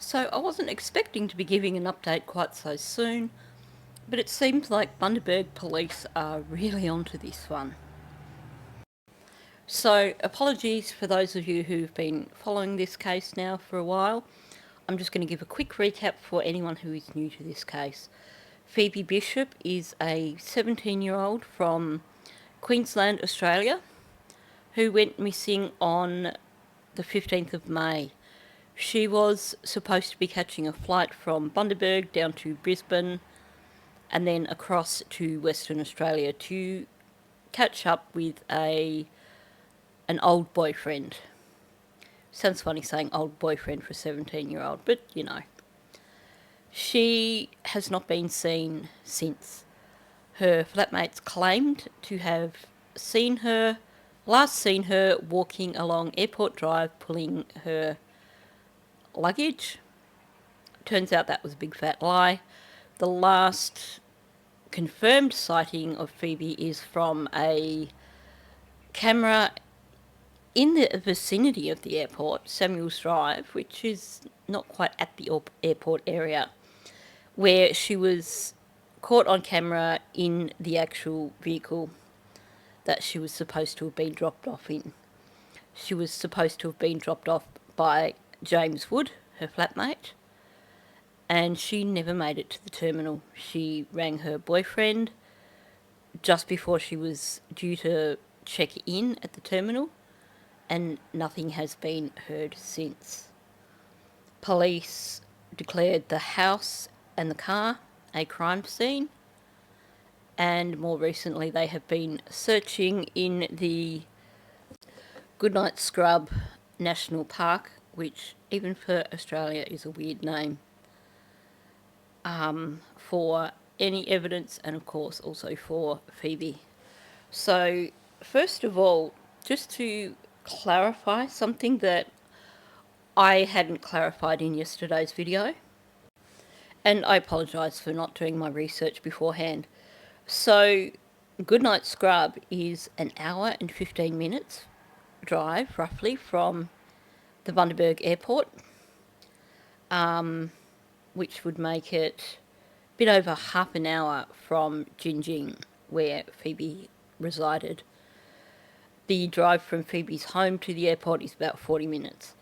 So I wasn't expecting to be giving an update quite so soon, but it seems like Bundaberg police are really onto this one. So apologies for those of you who've been following this case now for a while. I'm just going to give a quick recap for anyone who is new to this case. Phoebe Bishop is a 17-year-old from Queensland, Australia, who went missing on the 15th of May. She was supposed to be catching a flight from Bundaberg down to Brisbane and then across to Western Australia to catch up with an old boyfriend. Sounds funny saying old boyfriend for a 17-year-old, but you know. She has not been seen since. Her flatmates claimed to have last seen her walking along Airport Drive pulling her luggage. Turns out that was a big fat lie. The last confirmed sighting of Phoebe is from a camera in the vicinity of the airport, Samuels Drive, which is not quite at the airport area, where she was caught on camera in the actual vehicle that she was supposed to have been dropped off in. She was supposed to have been dropped off by James Wood, her flatmate, and she never made it to the terminal. She rang her boyfriend just before she was due to check in at the terminal, and nothing has been heard since. Police declared the house and the car a crime scene, and more recently they have been searching in the Goodnight Scrub National Park, which even for Australia is a weird name, for any evidence, and of course also for Phoebe. So first of all, just to clarify something that I hadn't clarified in yesterday's video, and I apologise for not doing my research beforehand. So Goodnight Scrub is an hour and 15 minutes drive roughly from the Bundaberg airport, which would make it a bit over half an hour from Jinjing, where Phoebe resided. The drive from Phoebe's home to the airport is about 40 minutes.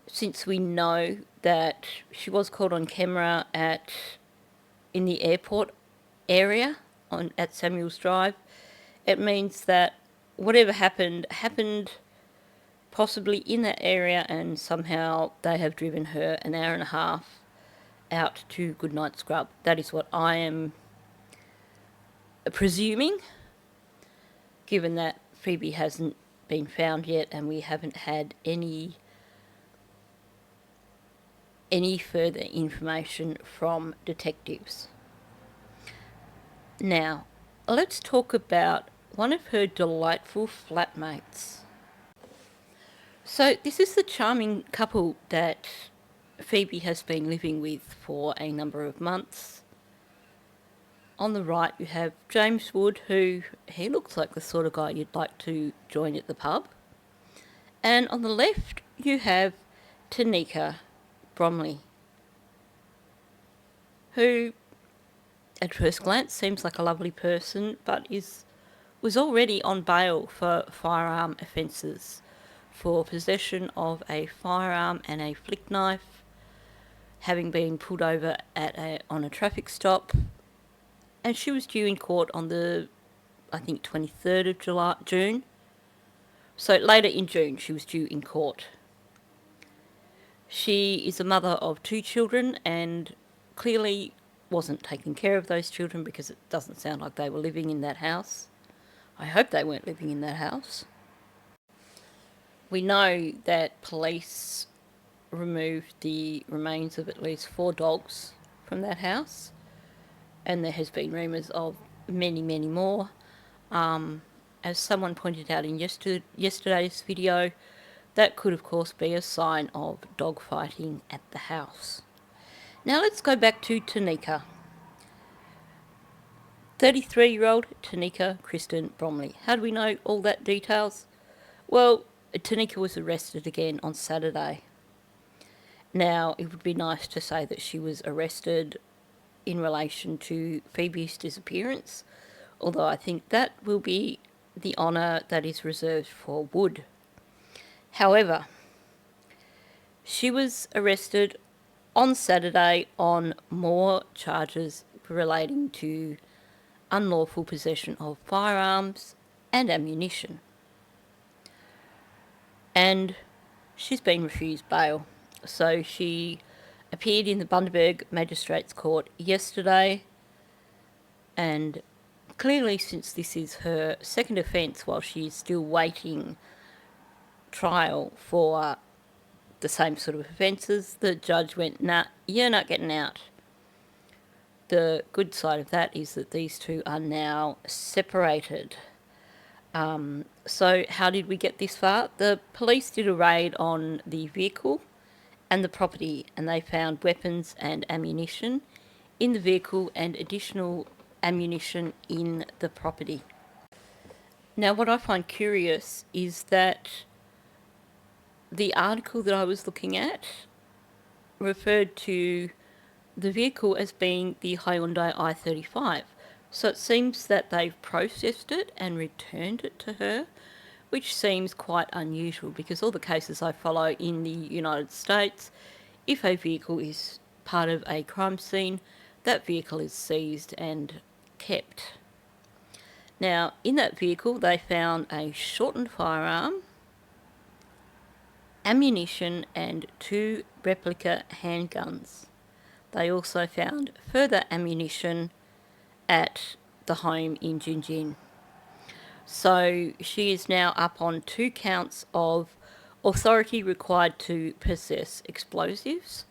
Since we know that she was caught on camera in the airport area at Samuels Drive, it means that whatever happened possibly in that area, and somehow they have driven her an hour and a half out to Goodnight Scrub. That is what I am presuming, given that Phoebe hasn't been found yet and we haven't had any further information from detectives. Now, let's talk about one of her delightful flatmates. So this is the charming couple that Phoebe has been living with for a number of months. On the right you have James Wood, who he looks like the sort of guy you'd like to join at the pub. And on the left you have Tanika Bromley, who at first glance seems like a lovely person, but was already on bail for firearm offences, for possession of a firearm and a flick knife, having been pulled over on a traffic stop, and she was due in court on the, I think, 23rd of June. So later in June she was due in court. She is a mother of 2 children and clearly wasn't taking care of those children, because it doesn't sound like they were living in that house. I hope they weren't living in that house. We know that police removed the remains of at least 4 dogs from that house, and there has been rumours of many, many more. As someone pointed out in yesterday's video, that could of course be a sign of dog fighting at the house. Now let's go back to Tanika. 33-year-old Tanika Kristen Bromley. How do we know all that details? Well, Tanika was arrested again on Saturday. Now, it would be nice to say that she was arrested in relation to Phoebe's disappearance, although I think that will be the honour that is reserved for Wood. However, she was arrested on Saturday on more charges relating to unlawful possession of firearms and ammunition. And she's been refused bail. So she appeared in the Bundaberg Magistrates Court yesterday, and clearly, since this is her second offence while she's still waiting trial for the same sort of offences, the judge went, nah, you're not getting out. The good side of that is that these two are now separated. So how did we get this far? The police did a raid on the vehicle and the property, and they found weapons and ammunition in the vehicle and additional ammunition in the property. Now, what I find curious is that the article that I was looking at referred to the vehicle as being the Hyundai i35. So it seems that they've processed it and returned it to her, which seems quite unusual because all the cases I follow in the United States, if a vehicle is part of a crime scene, that vehicle is seized and kept. Now, in that vehicle, they found a shortened firearm, ammunition, and 2 replica handguns. They also found further ammunition at the home in Gin. So she is now up on 2 counts of authority required to possess explosives,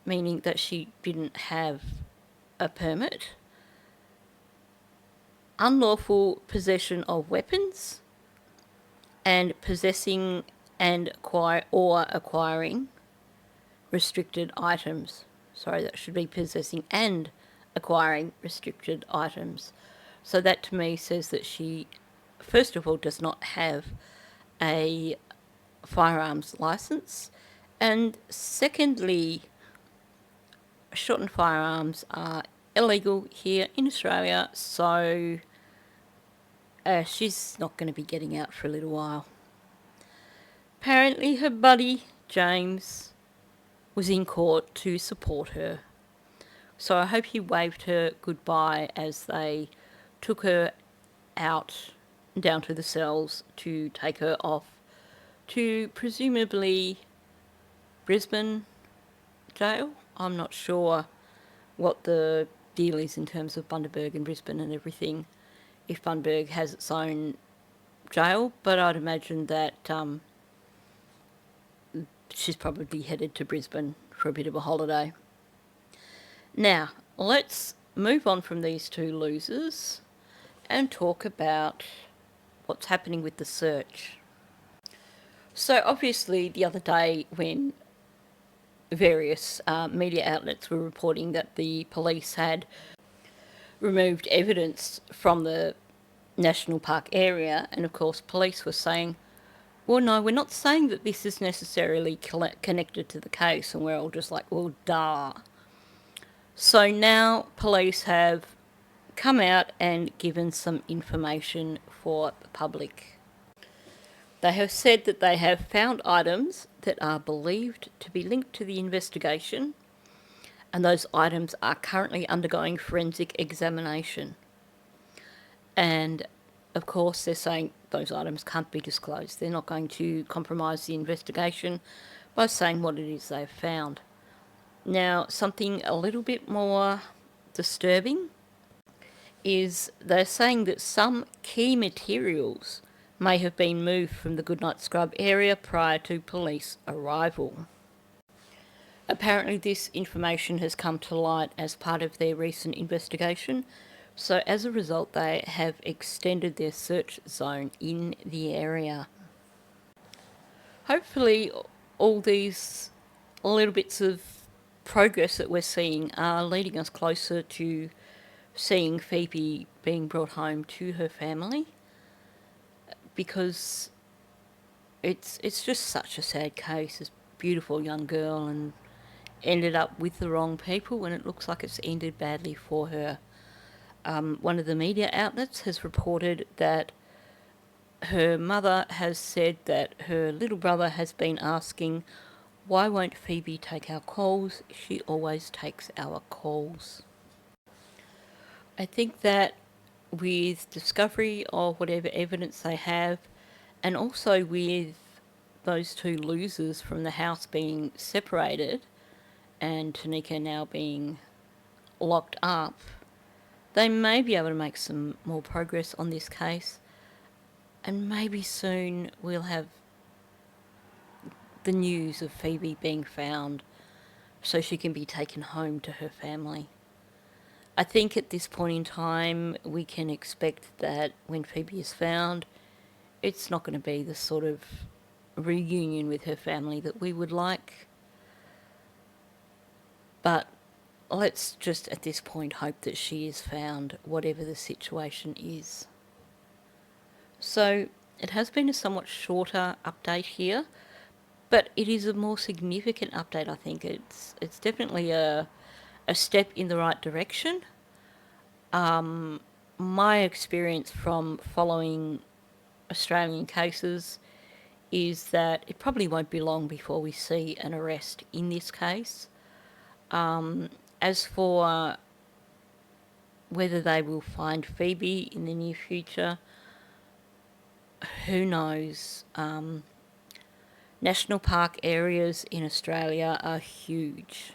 meaning that she didn't have a permit, unlawful possession of weapons, and possessing and acquiring restricted items. Sorry, that should be possessing and acquiring restricted items. So that to me says that she, first of all, does not have a firearms license, and secondly, shortened firearms are illegal here in Australia, so she's not going to be getting out for a little while. Apparently her buddy, James, was in court to support her. So I hope he waved her goodbye as they took her out down to the cells to take her off to presumably Brisbane jail. I'm not sure what the deal is in terms of Bundaberg and Brisbane and everything, if Bundaberg has its own jail, but I'd imagine that she's probably headed to Brisbane for a bit of a holiday. Now, let's move on from these two losers and talk about what's happening with the search. So obviously the other day when various media outlets were reporting that the police had removed evidence from the national park area, and of course police were saying, well, no, we're not saying that this is necessarily connected to the case, and we're all just like, well, duh. So now police have come out and given some information for the public. They have said that they have found items that are believed to be linked to the investigation, and those items are currently undergoing forensic examination. And of course they're saying those items can't be disclosed. They're not going to compromise the investigation by saying what it is they've found. Now, something a little bit more disturbing is they're saying that some key materials may have been moved from the Goodnight Scrub area prior to police arrival. Apparently this information has come to light as part of their recent investigation, so as a result they have extended their search zone in the area. Hopefully all these little bits of progress that we're seeing are leading us closer to seeing Phoebe being brought home to her family, because it's just such a sad case. This beautiful young girl, and ended up with the wrong people, and it looks like it's ended badly for her. One of the media outlets has reported that her mother has said that her little brother has been asking, "Why won't Phoebe take our calls? She always takes our calls." I think that with discovery of whatever evidence they have, and also with those two losers from the house being separated and Tanika now being locked up, they may be able to make some more progress on this case, and maybe soon we'll have the news of Phoebe being found so she can be taken home to her family. I think at this point in time we can expect that when Phoebe is found, it's not going to be the sort of reunion with her family that we would like. But let's just at this point hope that she is found, whatever the situation is. So it has been a somewhat shorter update here, but it is a more significant update. I think it's definitely a step in the right direction. My experience from following Australian cases is that it probably won't be long before we see an arrest in this case. As for whether they will find Phoebe in the near future, who knows? National park areas in Australia are huge.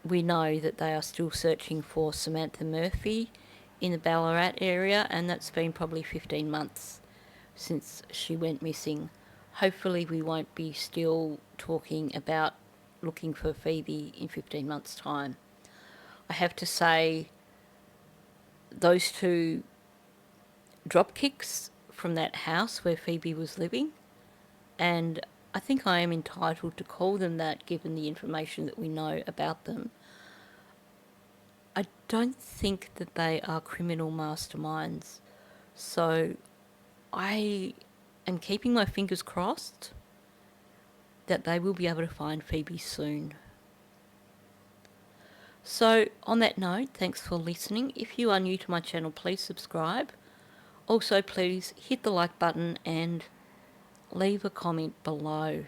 We know that they are still searching for Samantha Murphy in the Ballarat area, and that's been probably 15 months since she went missing. Hopefully we won't be still talking about looking for Phoebe in 15 months' time. I have to say, those two drop kicks from that house where Phoebe was living, and I think I am entitled to call them that given the information that we know about them. I don't think that they are criminal masterminds, so I am keeping my fingers crossed that they will be able to find Phoebe soon. So on that note, thanks for listening. If you are new to my channel, please subscribe. Also, please hit the like button and leave a comment below.